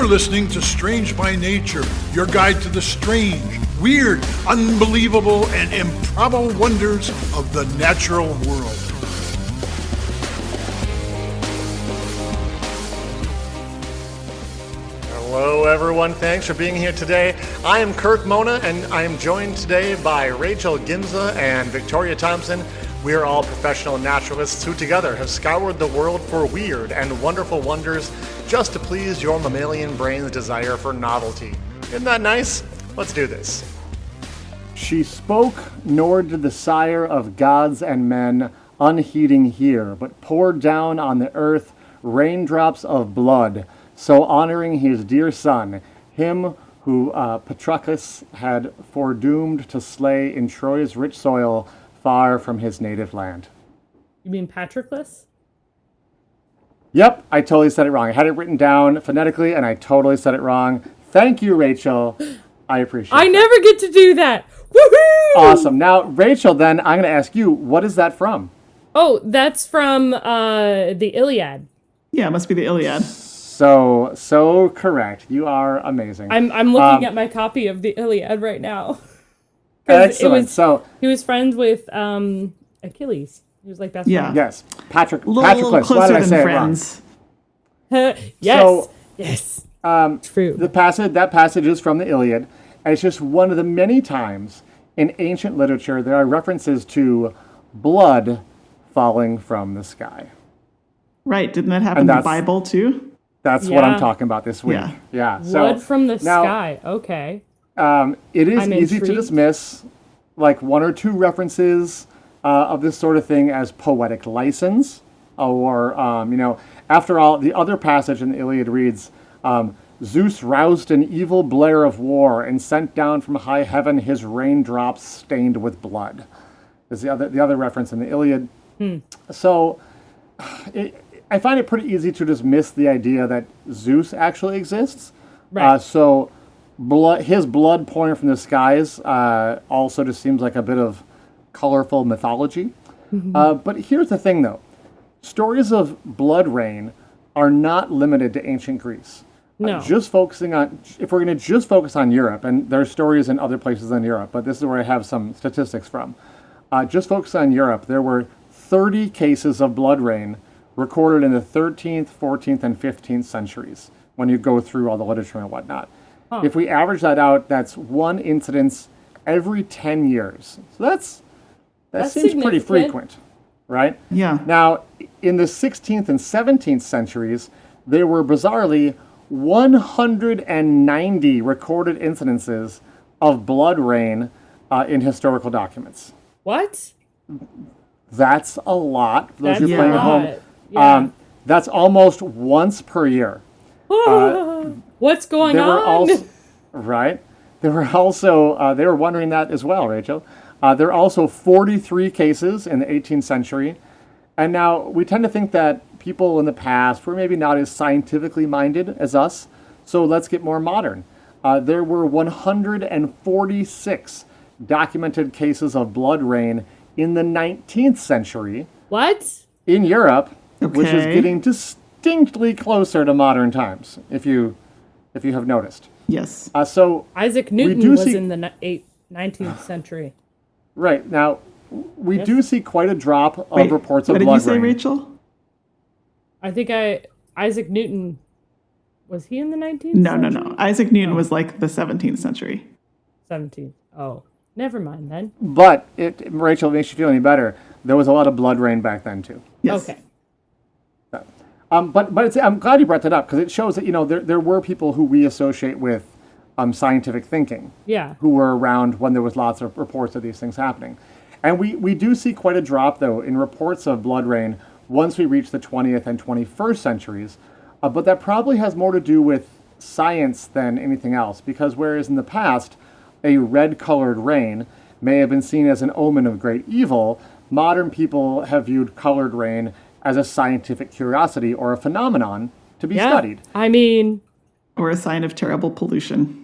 You're listening to Strange by Nature, your guide to the strange, weird, unbelievable, and improbable wonders of the natural world. Hello, everyone. Thanks for being here today. I am Kirk Mona, and I am joined today by Rachel Ginza and Victoria Thompson. We are all professional naturalists who together have scoured the world for weird and wonderful wonders just to please your mammalian brain's desire for novelty. Isn't that nice? Let's do this. She spoke, nor did the sire of gods and men unheeding hear, but poured down on the earth raindrops of blood, so honoring his dear son, him who Patroclus had foredoomed to slay in Troy's rich soil, far from his native land. You mean Patroclus? Yep, I totally said it wrong. I had it written down phonetically, and I totally said it wrong. Thank you, Rachel. I appreciate it. I never get to do that. Woohoo! Awesome. Now, Rachel, then I'm going to ask you, what is that from? Oh, that's from the Iliad. Yeah, it must be the Iliad. So correct. You are amazing. I'm looking at my copy of the Iliad right now. Excellent. He was friends with Achilles. He was like best friend. Yes. Little Patroclus. Why closer did I than say friends. Yes. True. That passage is from the Iliad, and it's just one of the many times in ancient literature there are references to blood falling from the sky. Right. Didn't that happen in the Bible too? That's what I'm talking about this week. Yeah. Blood from the sky. Okay. It is I'm easy intrigued. to dismiss like one or two references of this sort of thing as poetic license, or after all, the other passage in the Iliad reads, Zeus roused an evil blare of war and sent down from high heaven his raindrops stained with blood. Is the other reference in the Iliad. So I find it pretty easy to dismiss the idea that Zeus actually exists. Right. His blood pouring from the skies also just seems like a bit of colorful mythology. But here's the thing, though. Stories of blood rain are not limited to ancient Greece. No. If we're going to just focus on Europe, and there are stories in other places in Europe, but this is where I have some statistics from. Just focus on Europe, there were 30 cases of blood rain recorded in the 13th, 14th, and 15th centuries when you go through all the literature and whatnot. If we average that out, that's one incidence every 10 years. So that seems pretty frequent, right? Yeah. Now, in the 16th and 17th centuries, there were bizarrely 190 recorded incidences of blood rain in historical documents. What? That's a lot. For those That's who are playing a at home. lot. Yeah. That's almost once per year. What's going on? They were wondering that as well, Rachel. There are also 43 cases in the 18th century. And now we tend to think that people in the past were maybe not as scientifically minded as us. So let's get more modern. There were 146 documented cases of blood rain in the 19th century. What? In Europe, which is Okay. getting distinctly closer to modern times, if you have noticed. Yes. So Isaac Newton was in the 19th century. Right. Now, we do see quite a drop of reports of what blood did you say, rain. Rachel? I think Isaac Newton, was he in the 19th No. century? Isaac Newton was like the 17th century. 17th. Oh, never mind then. But, Rachel, it makes you feel any better, there was a lot of blood rain back then, too. Yes. Okay. But I'm glad you brought that up, because it shows that, there were people who we associate with scientific thinking. Yeah. Who were around when there was lots of reports of these things happening. And we do see quite a drop, though, in reports of blood rain once we reach the 20th and 21st centuries. But that probably has more to do with science than anything else, because whereas in the past, a red-colored rain may have been seen as an omen of great evil, modern people have viewed colored rain as a scientific curiosity or a phenomenon to be studied. I mean... Or a sign of terrible pollution.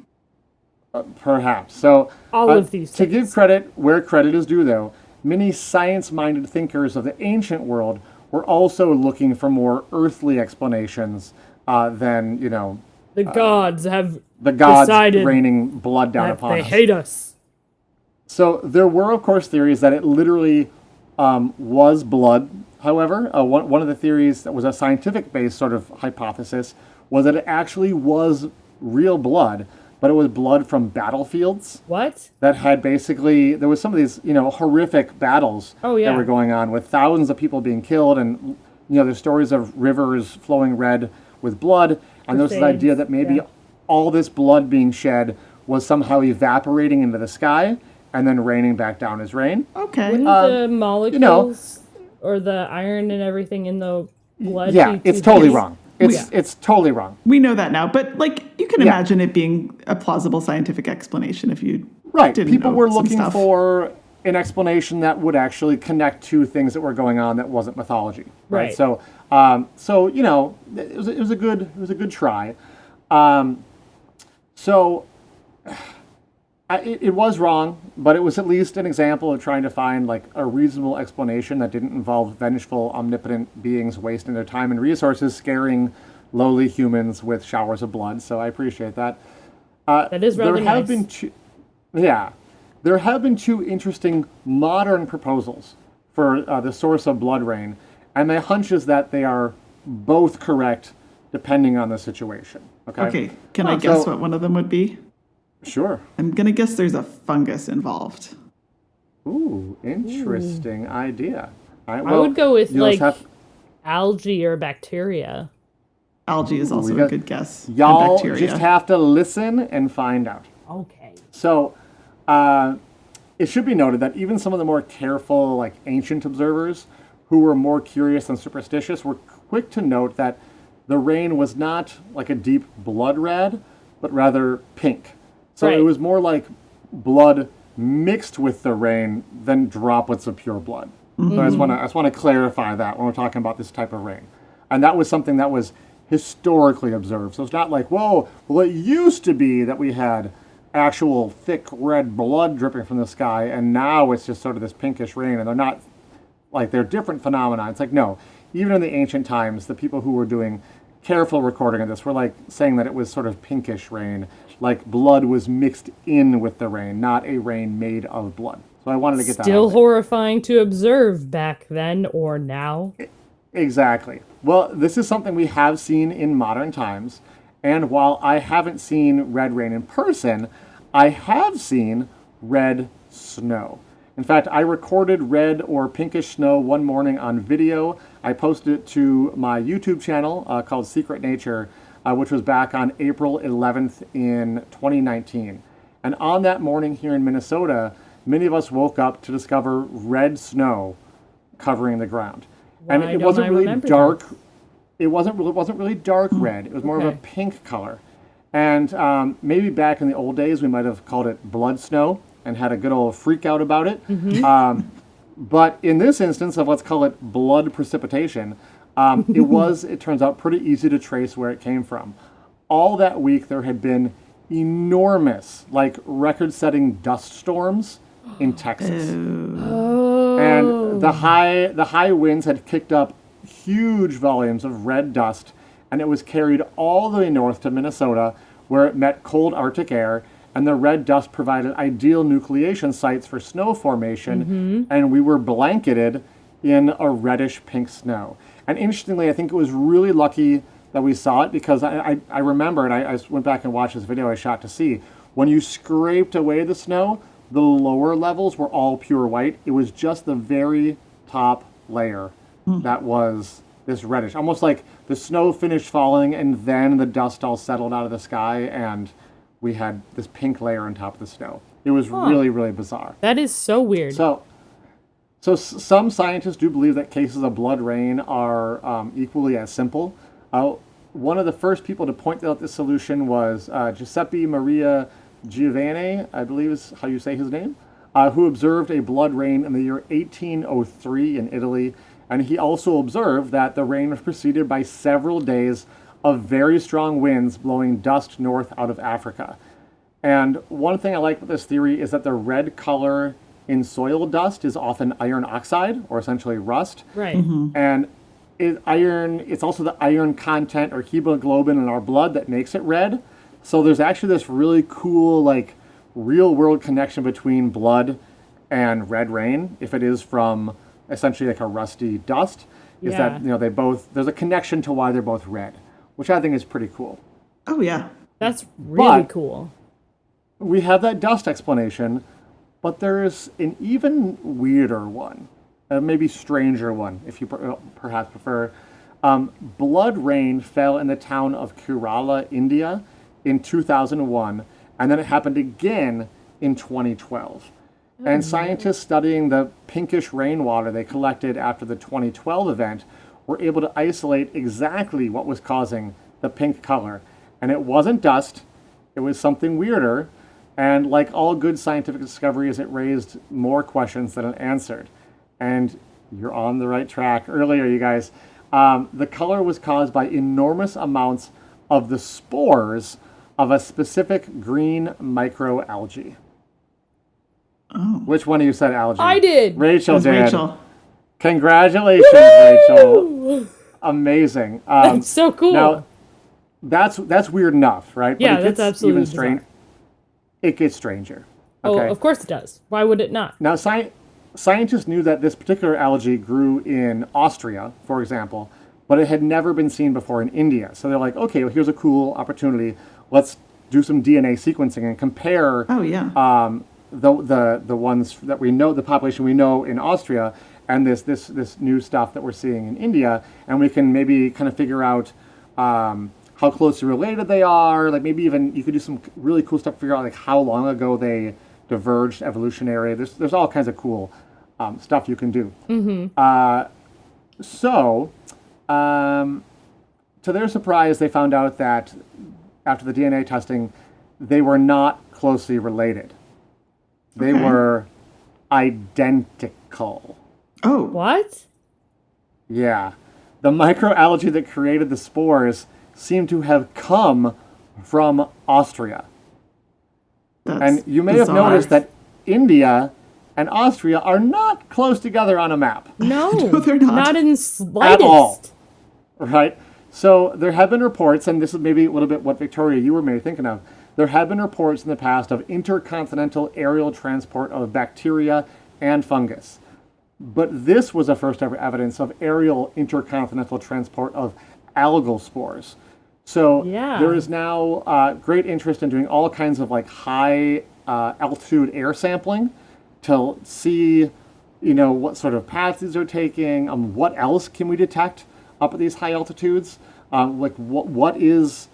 Perhaps. So, all of these to things. give credit where credit is due, though, many science-minded thinkers of the ancient world were also looking for more earthly explanations than, The The gods have the gods decided raining blood down that upon they us. hate us. So there were, of course, theories that it literally was blood. However, one of the theories that was a scientific-based sort of hypothesis was that it actually was real blood, but it was blood from battlefields. What? That had basically, there was some of these, horrific battles Oh, yeah. that were going on with thousands of people being killed, and there's stories of rivers flowing red with blood, and there's this Crusades, idea that maybe yeah. all this blood being shed was somehow evaporating into the sky and then raining back down as rain. Okay. Wouldn't the molecules or the iron and everything in the blood Yeah, be it's too totally dense? wrong. It's totally wrong. We know that now, but you can Yeah. imagine it being a plausible scientific explanation if you Right. didn't People know were some looking stuff. for an explanation that would actually connect to things that were going on that wasn't mythology. Right. So, it was a good try. It was wrong, but it was at least an example of trying to find like a reasonable explanation that didn't involve vengeful, omnipotent beings wasting their time and resources scaring lowly humans with showers of blood. So I appreciate that. That is rather there have nice. been there have been two interesting modern proposals for the source of blood rain, and my hunch is that they are both correct depending on the situation. Okay, can I guess what one of them would be? Sure. I'm going to guess there's a fungus involved. Ooh, interesting idea. All right, I would go with you'll just have- algae or bacteria. Algae is also a good guess. And y'all bacteria. just have to listen and find out. Okay. So, it should be noted that even some of the more careful, like ancient observers, who were more curious and superstitious, were quick to note that the rain was not like a deep blood red, but rather pink. So Right. it was more like blood mixed with the rain than droplets of pure blood. So I just want to clarify that when we're talking about this type of rain, and that was something that was historically observed. So it's not like, whoa, well, it used to be that we had actual thick red blood dripping from the sky, and now it's just sort of this pinkish rain, and they're not like they're different phenomena. It's like, no, even in the ancient times, the people who were doing careful recording of this were like saying that it was sort of pinkish rain, like blood was mixed in with the rain, not a rain made of blood. So I wanted to get that out Still there. horrifying to observe back then or now. Exactly. Well, this is something we have seen in modern times, and while I haven't seen red rain in person, I have seen red snow. In fact, I recorded red or pinkish snow one morning on video. I posted it to my YouTube channel called Secret Nature, which was back on April 11th in 2019. And on that morning here in Minnesota, many of us woke up to discover red snow covering the ground. And Why it don't wasn't I really remember dark. It wasn't really dark red. It was more of a Okay. pink color. And maybe back in the old days, we might have called it blood snow and had a good old freak out about it. But in this instance of let's call it blood precipitation, it turns out, pretty easy to trace where it came from. All that week, there had been enormous, like record-setting dust storms in Texas. And the high winds had kicked up huge volumes of red dust, and it was carried all the way north to Minnesota, where it met cold Arctic air, and the red dust provided ideal nucleation sites for snow formation, and we were blanketed in a reddish pink snow. And interestingly, I think it was really lucky that we saw it, because I remember, and I went back and watched this video I shot to see, when you scraped away the snow, the lower levels were all pure white. It was just the very top layer that was this reddish, almost like the snow finished falling and then the dust all settled out of the sky and we had this pink layer on top of the snow. It was really, really bizarre. That is so weird. So some scientists do believe that cases of blood rain are equally as simple. One of the first people to point out this solution was Giuseppe Maria Giovanni, I believe is how you say his name, who observed a blood rain in the year 1803 in Italy. And he also observed that the rain was preceded by several days of very strong winds blowing dust north out of Africa. And one thing I like about this theory is that the red color in soil dust is often iron oxide, or essentially rust. Right. And iron. It's also the iron content or hemoglobin in our blood that makes it red. So there's actually this really cool, like, real world connection between blood and red rain. If it is from essentially like a rusty dust, is that they both, there's a connection to why they're both red, which I think is pretty cool. Oh, yeah. That's really But cool. we have that dust explanation, but there's an even weirder one, maybe stranger one, if you perhaps prefer. Blood rain fell in the town of Kerala, India, in 2001, and then it happened again in 2012. And scientists studying the pinkish rainwater they collected after the 2012 event were able to isolate exactly what was causing the pink color. And it wasn't dust, it was something weirder. And like all good scientific discoveries, it raised more questions than it answered. And you're on the right track. Earlier, you guys, the color was caused by enormous amounts of the spores of a specific green microalgae. Oh. Which one of you said algae? I did. Rachel That's did. Rachel. Congratulations, Rachel. Amazing. That's so cool. Now, that's weird enough, right? Yeah, but it that's gets absolutely even strange. It gets stranger. Oh, Okay. of course it does. Why would it not? Now, scientists knew that this particular algae grew in Austria, for example, but it had never been seen before in India. So they're like, okay, well, here's a cool opportunity. Let's do some DNA sequencing and compare Oh, yeah. the ones that we know, the population we know in Austria, and this new stuff that we're seeing in India, and we can maybe kind of figure out how closely related they are. Like maybe even you could do some really cool stuff to figure out like how long ago they diverged evolutionary. There's all kinds of cool stuff you can do. So, to their surprise, they found out that after the DNA testing, they were not closely related. They were identical. Oh. What? Yeah. The microalgae that created the spores seemed to have come from Austria. That's And you may have bizarre. noticed that India and Austria are not close together on a map. No, No, they're not. Not in the slightest. At all. Right? So there have been reports, and this is maybe a little bit what Victoria, you were maybe thinking of. There have been reports in the past of intercontinental aerial transport of bacteria and fungus. But this was the first ever evidence of aerial intercontinental transport of algal spores. So Yeah. there is now great interest in doing all kinds of like high altitude air sampling to see, what sort of paths these are taking. What else can we detect up at these high altitudes? Like what is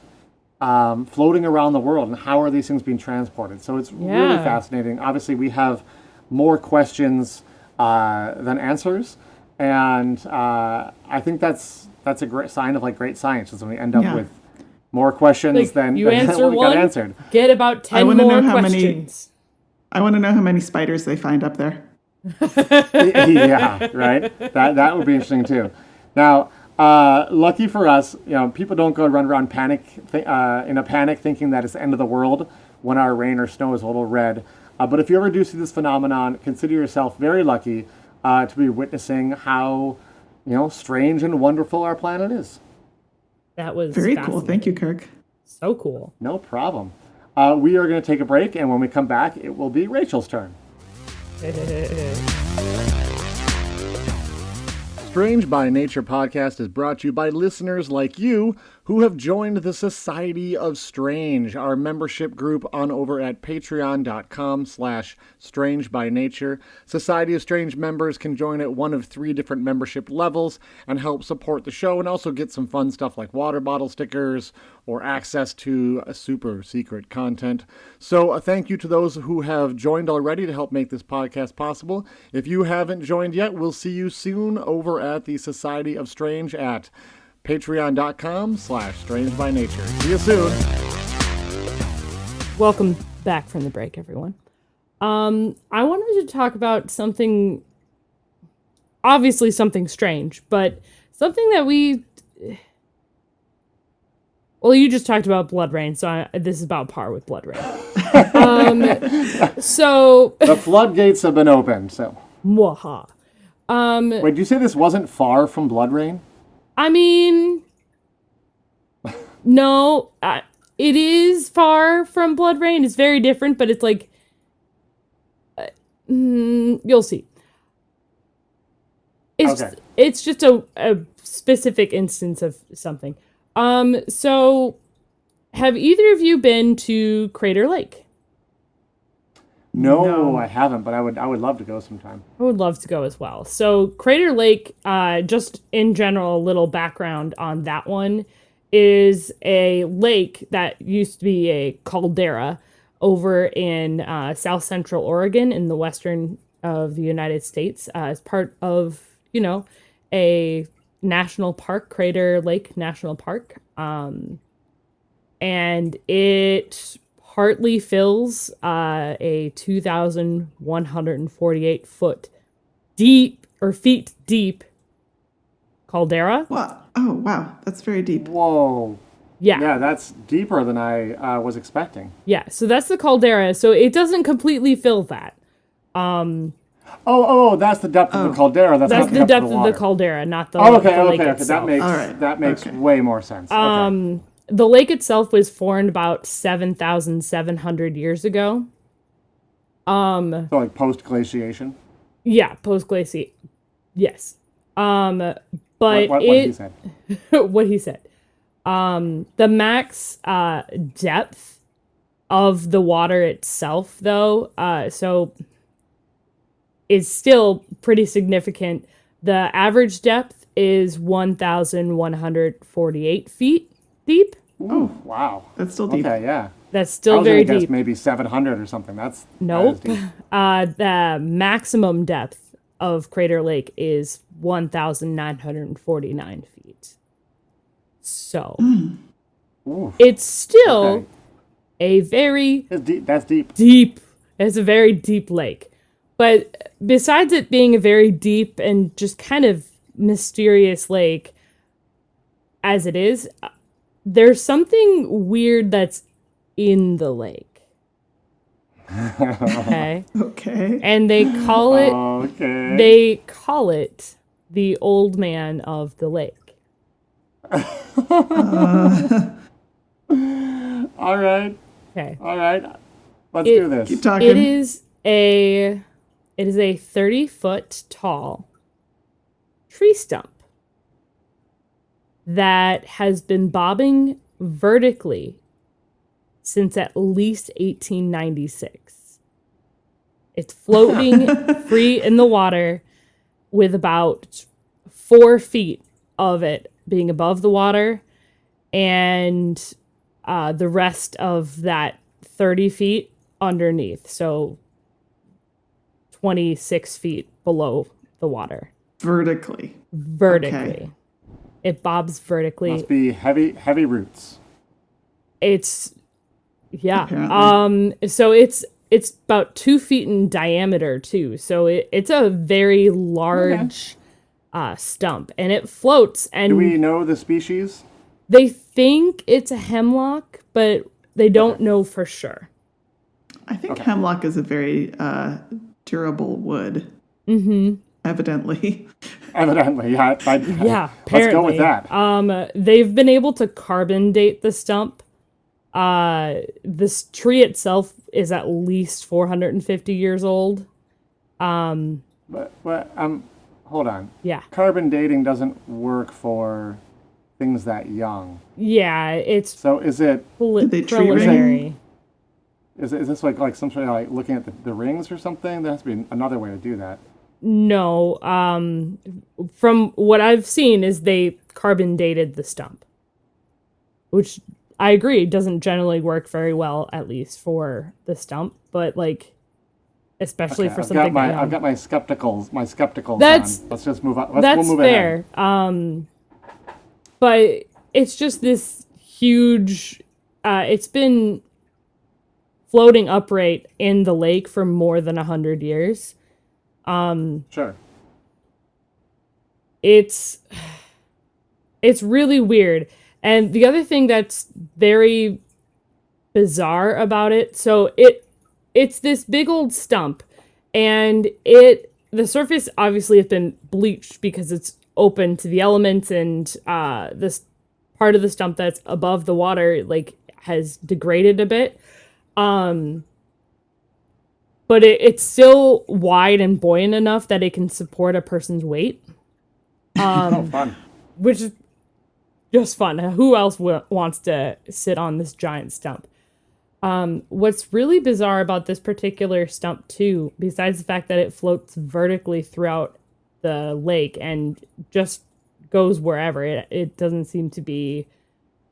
floating around the world, and how are these things being transported? So it's really Yeah. fascinating. Obviously, we have more questions than answers, and I think that's a great sign of like great science is when we end up Yeah. with more questions Like, than you answer what we got one, answered. get about 10 wanna more know how questions. I want to know how many spiders they find up there. Yeah, right. That would be interesting too. Now, lucky for us, people don't go run around in a panic thinking that it's the end of the world when our rain or snow is a little red. But if you ever do see this phenomenon, consider yourself very lucky to be witnessing how strange and wonderful our planet is. That was Very cool. fascinating. Thank you, Kirk. So cool. No problem. We are going to take a break, and when we come back, it will be Rachel's turn. Strange by Nature podcast is brought to you by listeners like you who have joined the Society of Strange, our membership group on over at patreon.com/strangebynature. Society of Strange members can join at one of 3 different membership levels and help support the show, and also get some fun stuff like water bottle stickers or access to super secret content. So a thank you to those who have joined already to help make this podcast possible. If you haven't joined yet, we'll see you soon over at the Society of Strange at patreon.com/strangebynature. See you soon. Welcome back from the break, everyone. I wanted to talk about something, obviously something strange, but something that well, you just talked about blood rain, so this is about par with blood rain. So The floodgates have been opened, so. mwaha. Wait, did you say this wasn't far from blood rain? I mean, no, it is far from Blood Rain. It's very different, but it's like, you'll see. It's just a specific instance of something. So have either of you been to Crater Lake? No, I haven't, but I would love to go sometime. I would love to go as well. So Crater Lake, just in general, a little background on that one, is a lake that used to be a caldera over in south central Oregon in the western of the United States as part of, a national park, Crater Lake National Park. And it partly fills a 2,148 feet deep caldera. Wow. Oh, wow. That's very deep. Whoa. Yeah. Yeah, that's deeper than I was expecting. Yeah, so that's the caldera. So it doesn't completely fill that. That's the depth of the caldera. That's not the depth of of the caldera, not the, okay, the lake okay. itself. That makes way more sense. Okay. The lake itself was formed about 7,700 years ago. So like post-glaciation? Yeah, post-glaciation. Yes. But what he said. what he said. The max depth of the water itself, though, is still pretty significant. The average depth is 1,148 feet deep. Ooh, wow. That's still deep. Okay, yeah. That's still I was very gonna guess deep. maybe 700 or something. Nope. That is deep. The maximum depth of Crater Lake is 1,949 feet. So it's still a very That's deep. deep. It's a very deep lake. But besides it being a very deep and just kind of mysterious lake as it is, there's something weird that's in the lake. Okay. Okay. And they call it the old man of the lake. All right. Okay. All right. Let's do this. Keep talking. It is a 30-foot tall tree stump that has been bobbing vertically since at least 1896. It's floating free in the water with about 4 feet of it being above the water and the rest of that 30 feet underneath. So 26 feet below the water. Vertically. Okay. It bobs vertically. Must be heavy roots. It's Apparently. so it's about 2 feet in diameter too. So it's a very large stump, and it floats. And Do we know the species? they think it's a hemlock, but they don't know for sure. I think hemlock is a very durable wood. Mm-hmm. Evidently. Evidently, yeah. Yeah, apparently. Let's go with that. They've been able to carbon date the stump. This tree itself is at least 450 years old. But hold on. Yeah. Carbon dating doesn't work for things that young. Yeah, it's So is it? Did they tree ring? preliminary. Is this like some sort of like looking at the rings or something? There has to be another way to do that. No, from what I've seen is they carbon dated the stump, which I agree doesn't generally work very well, at least for the stump, but like, especially for something that young. I've got my skepticals That's- on. Let's just move on. That's we'll move fair. Ahead. But it's just this huge, it's been floating upright in the lake for more than 100 years. Sure. It's really weird. And the other thing that's very bizarre about it, so it's this big old stump, and it the surface obviously has been bleached because it's open to the elements, and this part of the stump that's above the water like has degraded a bit. But it's still wide and buoyant enough that it can support a person's weight. Fun. Which is just fun. Who else wants to sit on this giant stump? What's really bizarre about this particular stump, too, besides the fact that it floats vertically throughout the lake and just goes wherever, it doesn't seem to be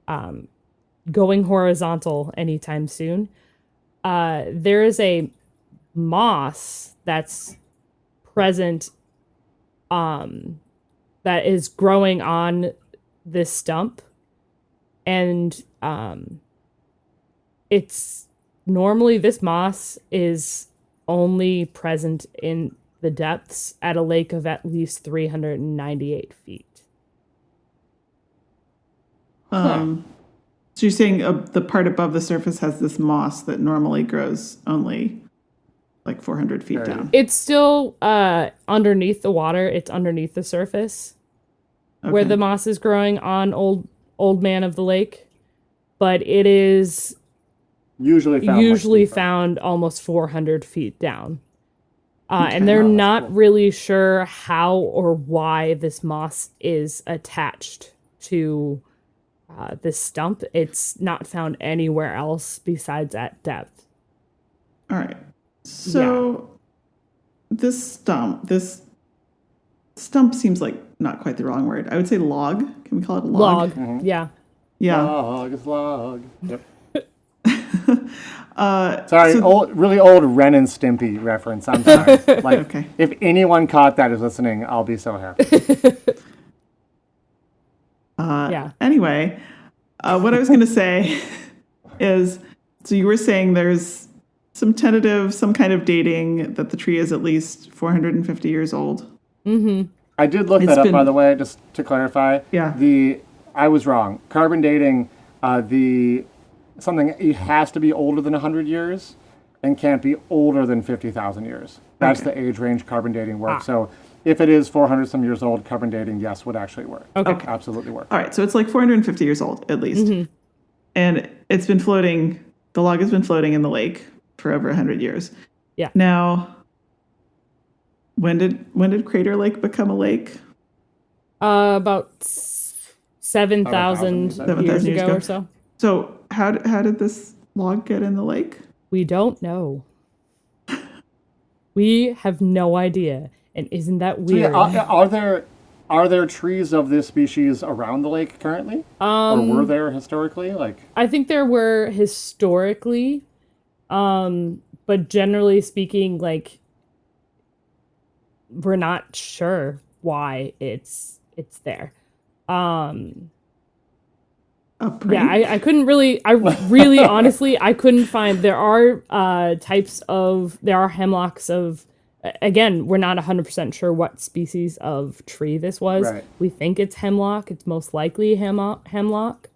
going horizontal anytime soon. There is a moss that's present that is growing on this stump, and it's normally this moss is only present in the depths at a lake of at least 398 feet. So you're saying the part above the surface has this moss that normally grows only like 400 feet down. It's still underneath the water. It's underneath the surface where the moss is growing on old man of the lake, but it is usually found almost 400 feet down. And they're not really sure how or why this moss is attached to this stump. It's not found anywhere else besides at depth. All right. So this stump seems like not quite the wrong word. I would say log. Can we call it a log? Mm-hmm. Yeah. Log. Yep. Sorry, really old Ren and Stimpy reference. I'm sorry. Like, if anyone caught that is listening, I'll be so happy. Anyway, what I was going to say is, so you were saying there's some kind of dating that the tree is at least 450 years old. Mm-hmm. I did look that up, by the way, just to clarify. Yeah. I was wrong. Carbon dating, it has to be older than 100 years and can't be older than 50,000 years. That's the age range carbon dating works. So if it is 400 some years old, carbon dating, yes, would actually work. Okay. Absolutely work. All right. So it's like 450 years old, at least. Mm-hmm. And it's been floating, the log has been floating in the lake for over 100 years. Yeah. Now, when did Crater Lake become a lake? About 7,000 years ago or so. So how did this log get in the lake? We don't know. We have no idea. And isn't that weird? So are there trees of this species around the lake currently? Or were there historically? I think there were historically, but generally speaking, we're not sure why it's there. I couldn't really, honestly, I couldn't find, there are hemlocks of, again, we're not 100% sure what species of tree this was. Right. We think it's hemlock. It's most likely hemlock.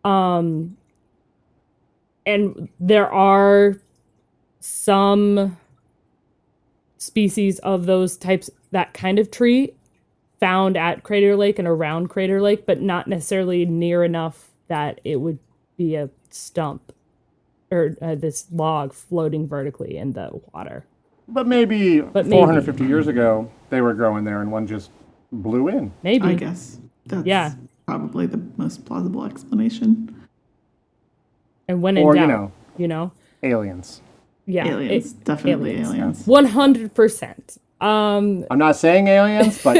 And there are some species of those types, that kind of tree, found at Crater Lake and around Crater Lake, but not necessarily near enough that it would be a stump or this log floating vertically in the water. But maybe 450 years ago, they were growing there and one just blew in. Maybe. I guess that's probably the most plausible explanation. And when in doubt, aliens. Yeah. Aliens. Definitely aliens. 100%. I'm not saying aliens, but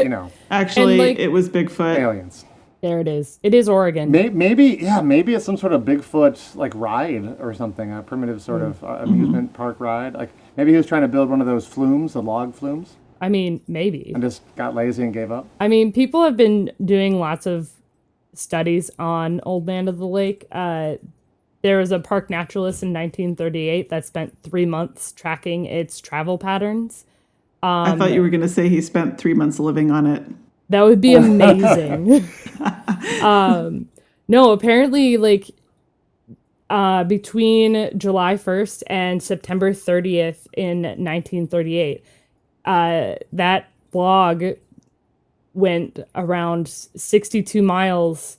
Actually, it was Bigfoot. Aliens. There it is. It is Oregon. Maybe it's some sort of Bigfoot ride or something, a primitive sort of amusement park ride. Maybe he was trying to build one of those flumes, the log flumes. I mean, maybe. And just got lazy and gave up. I mean, people have been doing lots of studies on Old Man of the Lake. There was a park naturalist in 1938 that spent 3 months tracking its travel patterns. I thought you were going to say he spent 3 months living on it. That would be amazing. No, apparently, between July 1st and September 30th in 1938, that log went around 62 miles,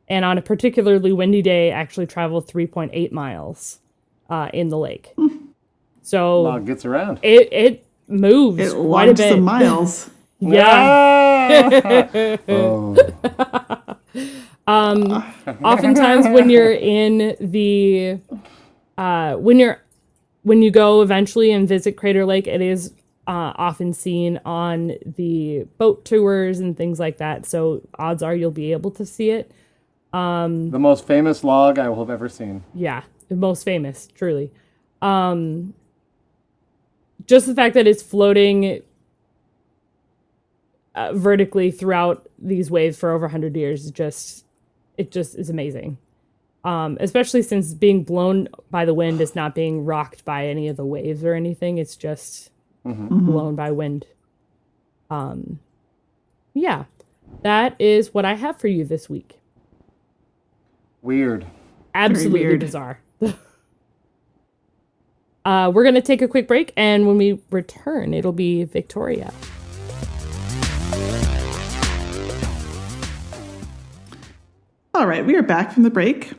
and on a particularly windy day, actually traveled 3.8 miles in the lake. So Log gets around. it moves It quite a logged bit. some miles. Yeah. Oftentimes when you're in the when you go eventually and visit Crater Lake, it is often seen on the boat tours and things like that. So odds are you'll be able to see it. The most famous log I will have ever seen. Yeah, the most famous, truly. Just the fact that it's floating vertically throughout these waves for over 100 years is just is amazing. Especially since being blown by the wind is not being rocked by any of the waves or anything. It's just blown by wind. Yeah, that is what I have for you this week. Weird. Absolutely weird. bizarre. We're going to take a quick break, and when we return, it'll be Victoria. All right, we are back from the break.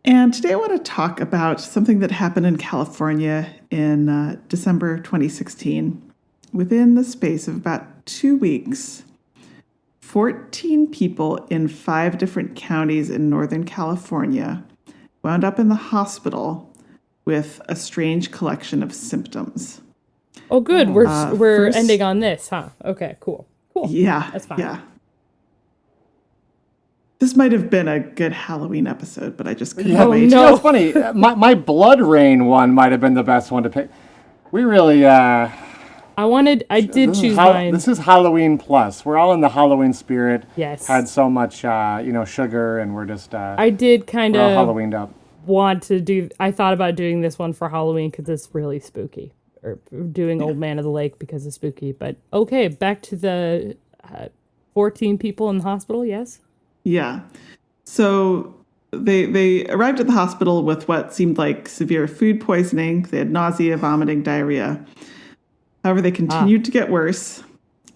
And today I want to talk about something that happened in California in December 2016. Within the space of about 2 weeks, 14 people in 5 different counties in Northern California wound up in the hospital with a strange collection of symptoms. Oh, good. We're first- ending on this, huh? Okay, cool. Yeah, That's fine. yeah. This might have been a good Halloween episode, but I just couldn't Yeah, wait. you know, it's funny. My blood rain one might have been the best one to pick. We really I did choose mine. This is Halloween plus. We're all in the Halloween spirit. Yes. Had so much sugar, and we're just I did kind we're all of Halloweened up. I thought about doing this one for Halloween because it's really spooky. Or doing Old Man of the Lake because it's spooky. But okay, back to the 14 people in the hospital, yes? Yeah. So they arrived at the hospital with what seemed like severe food poisoning. They had nausea, vomiting, diarrhea. However, they continued to get worse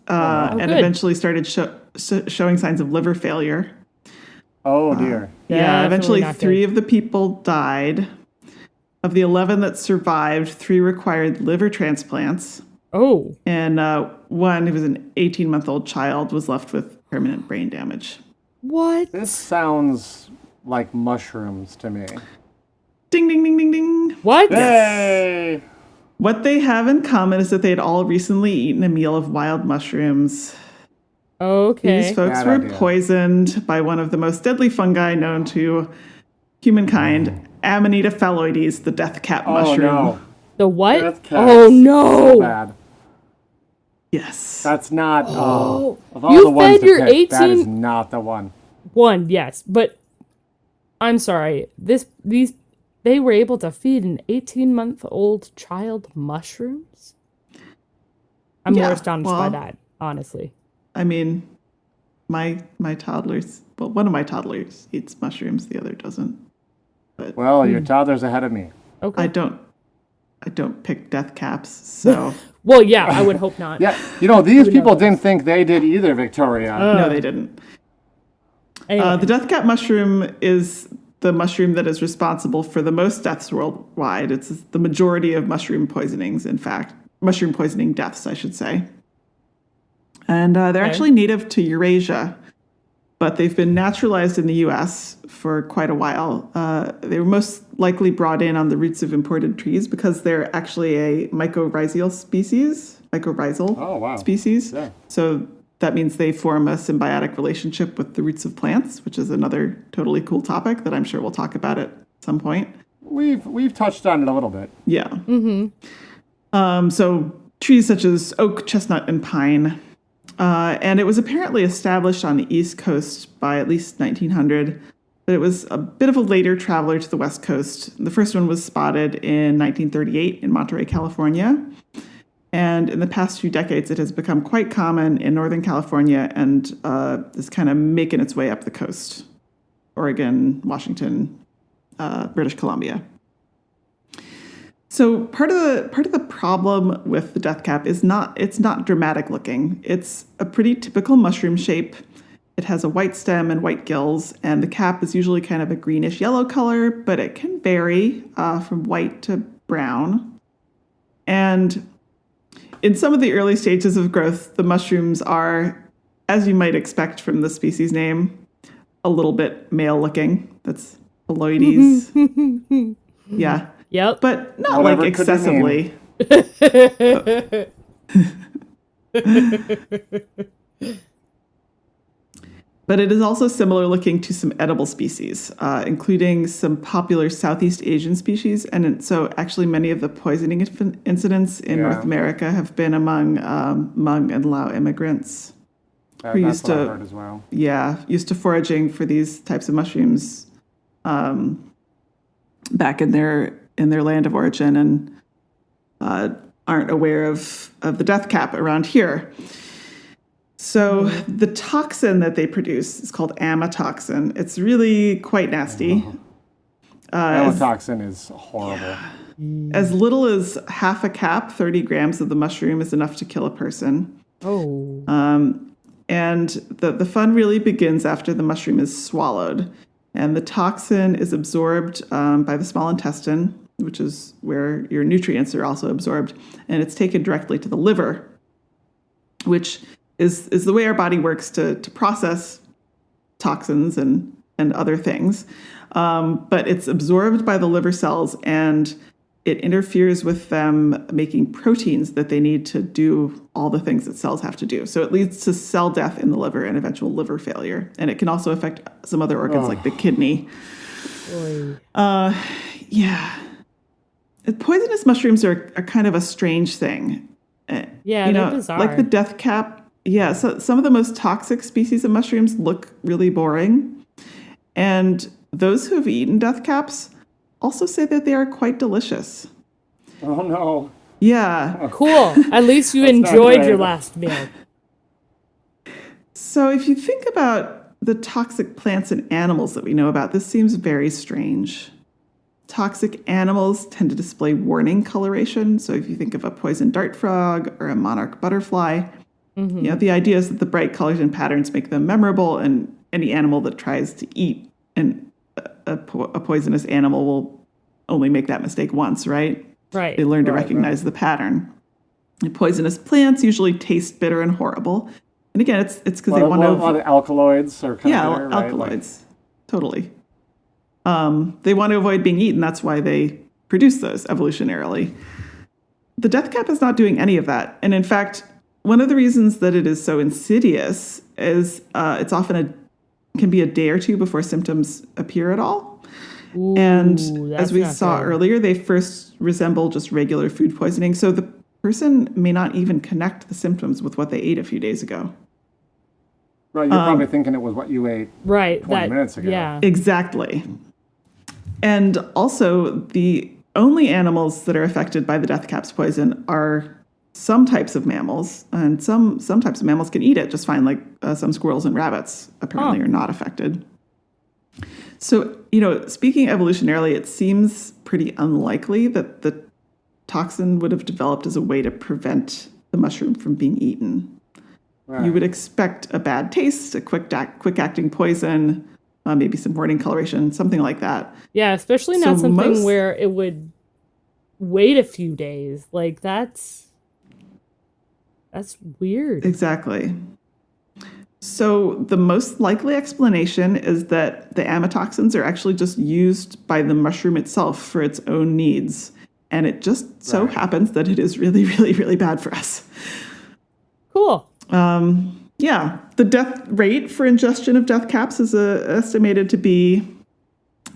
and good. eventually started showing signs of liver failure. Oh dear. Yeah, eventually Definitely not 3 good. of the people died. Of the 11 that survived, 3 required liver transplants. Oh, And one, who was an 18-month-old child, was left with permanent brain damage. what? This sounds like mushrooms to me. Ding, ding, ding, ding, ding. What? Yay! What they have in common is that they had all recently eaten a meal of wild mushrooms. Okay. These folks Bad were idea. poisoned by one of the most deadly fungi known to humankind, Amanita phalloides, the death cap Oh mushroom. no. The what? Death cats. Oh no. So bad. Yes. That's not. Oh. Of all You the ones fed to your pick, that is 18 not the one. One, yes, but I'm sorry. They were able to feed an 18-month-old child mushrooms? I'm more Yeah, astonished by well- that, honestly. I mean, my toddlers, well, one of my toddlers eats mushrooms, the other doesn't. Well, your toddler's ahead of me. Okay. I don't pick death caps, so Well, yeah, I would hope not. Yeah, these people didn't think they did either, Victoria. no, they didn't. Anyway, The death cap mushroom is the mushroom that is responsible for the most deaths worldwide. It's the majority of mushroom poisonings, in fact. Mushroom poisoning deaths, I should say. And they're actually native to Eurasia, but they've been naturalized in the U.S. for quite a while. They were most likely brought in on the roots of imported trees because they're actually a mycorrhizal species. Oh, wow. Species. Yeah. So that means they form a symbiotic relationship with the roots of plants, which is another totally cool topic that I'm sure we'll talk about at some point. We've touched on it a little bit. Yeah. Mm-hmm. So trees such as oak, chestnut, and pine. And it was apparently established on the East Coast by at least 1900, but it was a bit of a later traveler to the West Coast. The first one was spotted in 1938 in Monterey, California. And in the past few decades, it has become quite common in Northern California and is kind of making its way up the coast. Oregon, Washington, British Columbia. So part of the problem with the death cap is it's not dramatic looking. It's a pretty typical mushroom shape. It has a white stem and white gills, and the cap is usually kind of a greenish yellow color, but it can vary from white to brown. And in some of the early stages of growth, the mushrooms are, as you might expect from the species name, a little bit male looking. That's Phalloides. Yeah. Yep. But not Whatever like could it mean. excessively. But it is also similar looking to some edible species, including some popular Southeast Asian species. And so actually many of the poisoning incidents in North America have been among Hmong and Lao immigrants who used what I to, heard as well. used to foraging for these types of mushrooms back in their land of origin and aren't aware of the death cap around here. So the toxin that they produce is called amatoxin. It's really quite nasty. Amatoxin is horrible. As little as half a cap, 30 grams of the mushroom is enough to kill a person. Oh. And the fun really begins after the mushroom is swallowed. And the toxin is absorbed by the small intestine, which is where your nutrients are also absorbed. And it's taken directly to the liver, which is the way our body works to process toxins and other things. But it's absorbed by the liver cells, and it interferes with them making proteins that they need to do all the things that cells have to do. So it leads to cell death in the liver and eventual liver failure. And it can also affect some other organs like the kidney. Yeah. Poisonous mushrooms are kind of a strange thing. Yeah, they're bizarre. Like the death cap. Yeah, so some of the most toxic species of mushrooms look really boring. And those who have eaten death caps also say that they are quite delicious. Oh, no. Yeah. Cool. At least you enjoyed your last meal. So if you think about the toxic plants and animals that we know about, this seems very strange. Toxic animals tend to display warning coloration. So if you think of a poison dart frog or a monarch butterfly, the idea is that the bright colors and patterns make them memorable, and any animal that tries to eat a poisonous animal will only make that mistake once, right? Right. They learn to recognize the pattern. And poisonous plants usually taste bitter and horrible. And again, it's because they want to... A lot of alkaloids are kind of bitter, right? Alkaloids. Totally. They want to avoid being eaten. That's why they produce those evolutionarily. The death cap is not doing any of that. And in fact, one of the reasons that it is so insidious is it's often can be a day or two before symptoms appear at all. Ooh, and as we saw good. earlier, they first resemble just regular food poisoning. So the person may not even connect the symptoms with what they ate a few days ago. Right, you're probably thinking it was what you ate 20 minutes ago. Yeah. Exactly. And also, the only animals that are affected by the death cap's poison are some types of mammals, and some types of mammals can eat it just fine, like some squirrels and rabbits apparently are not affected. So, speaking evolutionarily, it seems pretty unlikely that the toxin would have developed as a way to prevent the mushroom from being eaten. Right. You would expect a bad taste, a quick-acting poison, maybe some warning coloration, something like that. Yeah, especially not something where it would wait a few days. Like, that's weird. Exactly. So the most likely explanation is that the amatoxins are actually just used by the mushroom itself for its own needs. And it just so happens that it is really, really, really bad for us. Cool. Yeah. The death rate for ingestion of death caps is estimated to be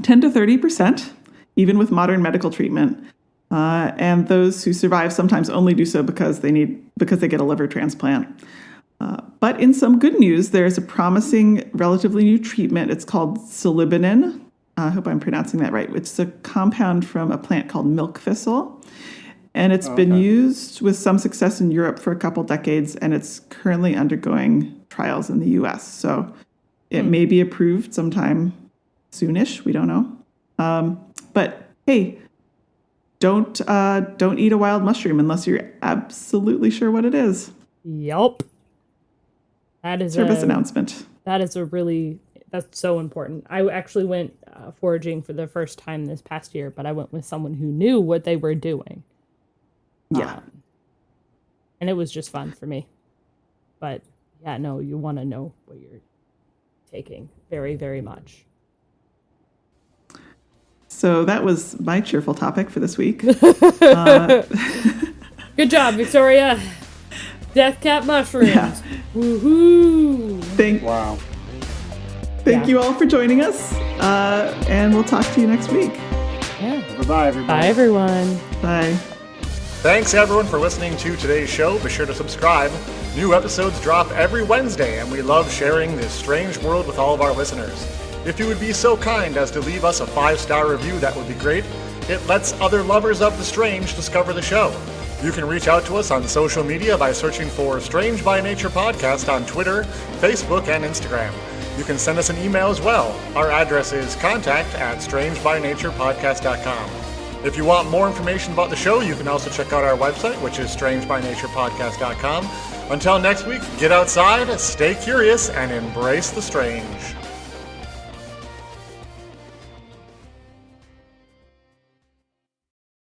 10 to 30%, even with modern medical treatment. And those who survive sometimes only do so because they get a liver transplant. But in some good news, there's a promising, relatively new treatment. It's called silibinin. I hope I'm pronouncing that right. It's a compound from a plant called milk thistle. And it's been used with some success in Europe for a couple decades, and it's currently undergoing trials in the U.S. So it may be approved sometime soonish. We don't know. But hey, don't eat a wild mushroom unless you're absolutely sure what it is. Yup. That is Service announcement. That's so important. I actually went foraging for the first time this past year, but I went with someone who knew what they were doing. Yeah. And it was just fun for me. But yeah, no, you want to know what you're taking very, very much. So that was my cheerful topic for this week. Good job, Victoria. Death cap mushrooms. Yeah. Woohoo! Thank you all for joining us. And we'll talk to you next week. Yeah. Bye-bye, everybody. Bye, everyone. Bye. Thanks everyone for listening to today's show. Be sure to subscribe. New episodes drop every Wednesday, and we love sharing this strange world with all of our listeners. If you would be so kind as to leave us a 5-star review, that would be great. It lets other lovers of the strange discover the show. You can reach out to us on social media by searching for Strange by Nature Podcast on Twitter, Facebook, and Instagram. You can send us an email as well. Our address is contact@strangebynaturepodcast.com. If you want more information about the show, you can also check out our website, which is strangebynaturepodcast.com. Until next week, get outside, stay curious, and embrace the strange.